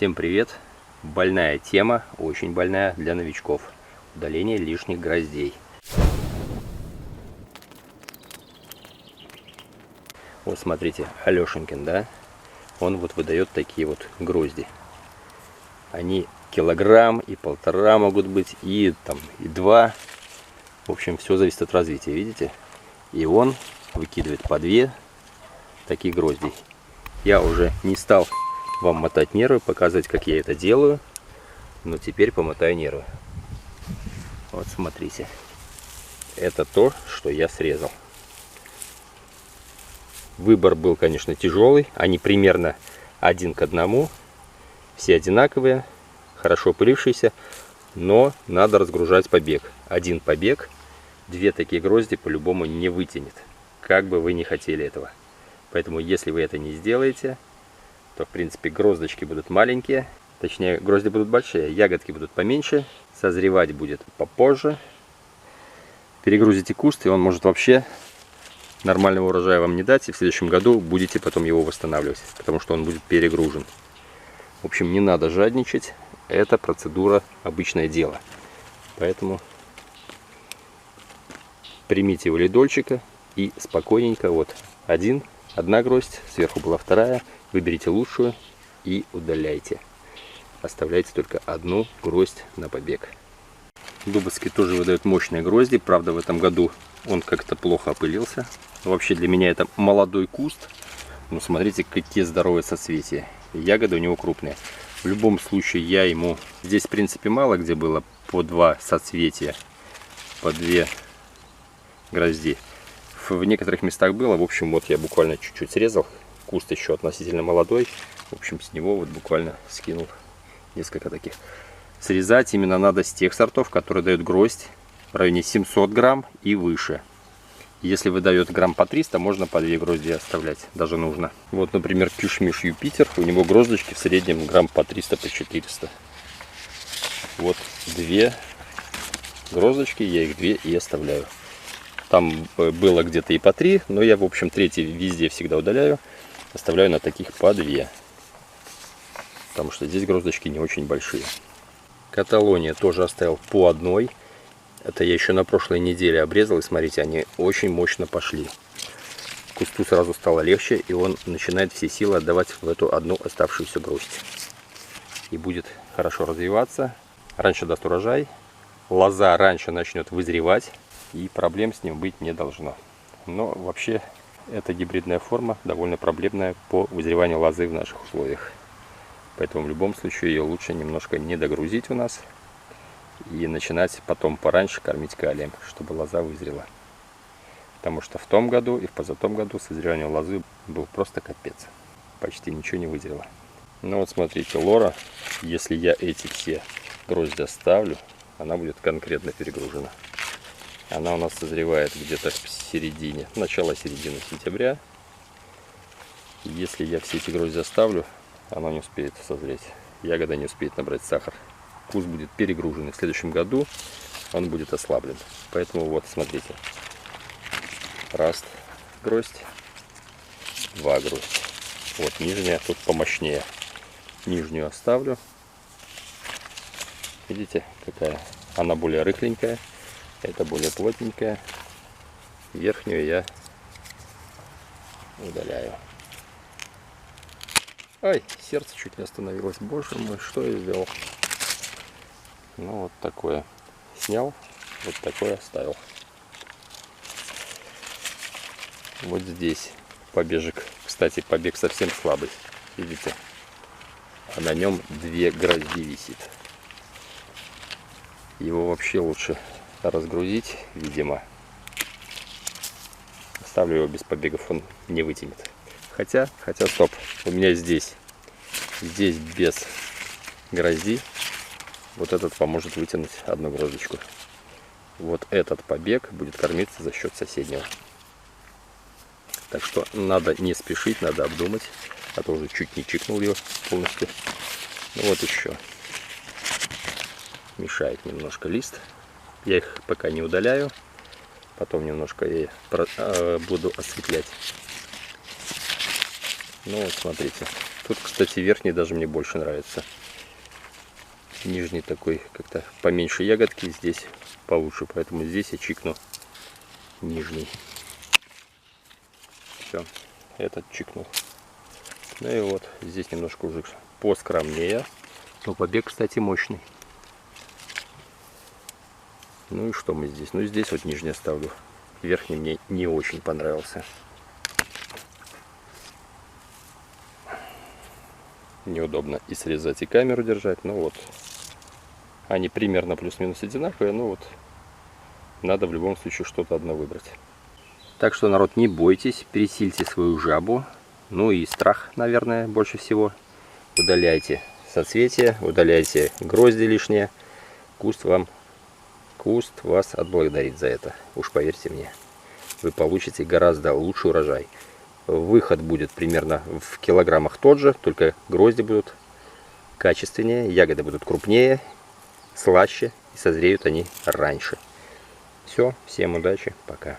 Всем привет! Больная тема, очень больная для новичков. Удаление лишних гроздей. Вот смотрите, Алешенькин, да? Он вот выдает такие вот грозди. Они килограмм и 1,5 могут быть, и там и 2. В общем, все зависит от развития, видите? И он выкидывает по 2 таких гроздей. Я уже не стал вам мотать нервы, показывать, как я это делаю, но теперь помотаю нервы. Вот смотрите, это то, что я срезал. Выбор был, конечно, тяжелый, они примерно 1 к 1, все одинаковые, хорошо пылившиеся, но надо разгружать побег. Один побег 2 такие грозди по-любому не вытянет, как бы вы ни хотели этого. Поэтому, если вы это не сделаете, то, в принципе, гроздочки будут маленькие, точнее, грозди будут большие, ягодки будут поменьше, созревать будет попозже. Перегрузите куст, и он может вообще нормального урожая вам не дать, и в следующем году будете потом его восстанавливать, потому что он будет перегружен. В общем, не надо жадничать, это процедура обычное дело. Поэтому примите валидольчика и спокойненько, вот одна гроздь, сверху была 2, выберите лучшую и удаляйте. Оставляйте только 1 гроздь на побег. Дубовский тоже выдает мощные грозди, правда в этом году он как-то плохо опылился. Вообще для меня это молодой куст, но смотрите, какие здоровые соцветия. Ягоды у него крупные. В любом случае я ему, здесь в принципе мало где было по 2 соцветия, по 2 грозди. В некоторых местах было, в общем, вот я буквально чуть-чуть срезал, куст еще относительно молодой, в общем, с него вот буквально скинул несколько таких. Срезать именно надо с тех сортов, которые дают гроздь в районе 700 грамм и выше. Если выдает грамм по 300, можно по 2 грозди оставлять, даже нужно. Вот, например, Кишмиш Юпитер, у него гроздочки в среднем грамм по 300, по 400. Вот 2 гроздочки, я их 2 и оставляю. Там было где-то и по 3, но я, в общем, 3 везде всегда удаляю. Оставляю на таких по 2. Потому что здесь гроздочки не очень большие. Каталония тоже оставил по 1. Это я еще на прошлой неделе обрезал. И смотрите, они очень мощно пошли. Кусту сразу стало легче. И он начинает все силы отдавать в эту одну оставшуюся гроздь. И будет хорошо развиваться. Раньше даст урожай. Лоза раньше начнет вызревать. И проблем с ним быть не должно. Но вообще эта гибридная форма довольно проблемная по вызреванию лозы в наших условиях. Поэтому в любом случае ее лучше немножко не догрузить у нас. И начинать потом пораньше кормить калием, чтобы лоза вызрела. Потому что в том году и в позатом году созревание лозы был просто капец. Почти ничего не вызрело. Ну вот смотрите, лора, если я эти все грозди оставлю, она будет конкретно перегружена. Она у нас созревает где-то в середине, начало-середины сентября. Если я все эти грозди оставлю, она не успеет созреть. Ягода не успеет набрать сахар. Куст будет перегружен. И в следующем году он будет ослаблен. Поэтому вот, смотрите. Раз гроздь, 2 гроздь. Вот нижняя, тут помощнее. Нижнюю оставлю. Видите, какая? Она более рыхленькая. Это более плотненькая. Верхнюю я удаляю. Ай, сердце чуть не остановилось. Боже мой, что я сделал? Ну вот такое. Снял, вот такое оставил. Вот здесь побежек. Кстати, побег совсем слабый. Видите? А на нем 2 грозди висит. Его вообще лучше разгрузить, видимо. Оставлю его без побегов, он не вытянет. Хотя, стоп, у меня здесь без грозди. Вот этот поможет вытянуть 1 гроздочку. Вот этот побег будет кормиться за счет соседнего. Так что надо не спешить, надо обдумать. А то уже чуть не чикнул ее полностью. Ну вот еще. Мешает немножко лист. Я их пока не удаляю. Потом немножко я буду осветлять. Ну вот смотрите, Тут, кстати, верхний даже мне больше нравится. Нижний такой как-то поменьше ягодки, здесь получше, поэтому здесь я чикну нижний. Все, этот чикнул. Ну и вот, здесь немножко уже поскромнее. Но побег, кстати, мощный. Ну и что мы здесь? Ну здесь вот нижний оставлю. Верхний мне не очень понравился. Неудобно и срезать, и камеру держать. Ну вот, они примерно плюс-минус одинаковые. Но вот, надо в любом случае что-то одно выбрать. Так что, народ, не бойтесь, пересильте свою жабу. Ну и страх, наверное, больше всего. Удаляйте соцветия, удаляйте грозди лишние. Куст вас отблагодарит за это. Уж поверьте мне. Вы получите гораздо лучший урожай. Выход будет примерно в килограммах тот же, только грозди будут качественнее, ягоды будут крупнее, слаще и созреют они раньше. Все, всем удачи, пока.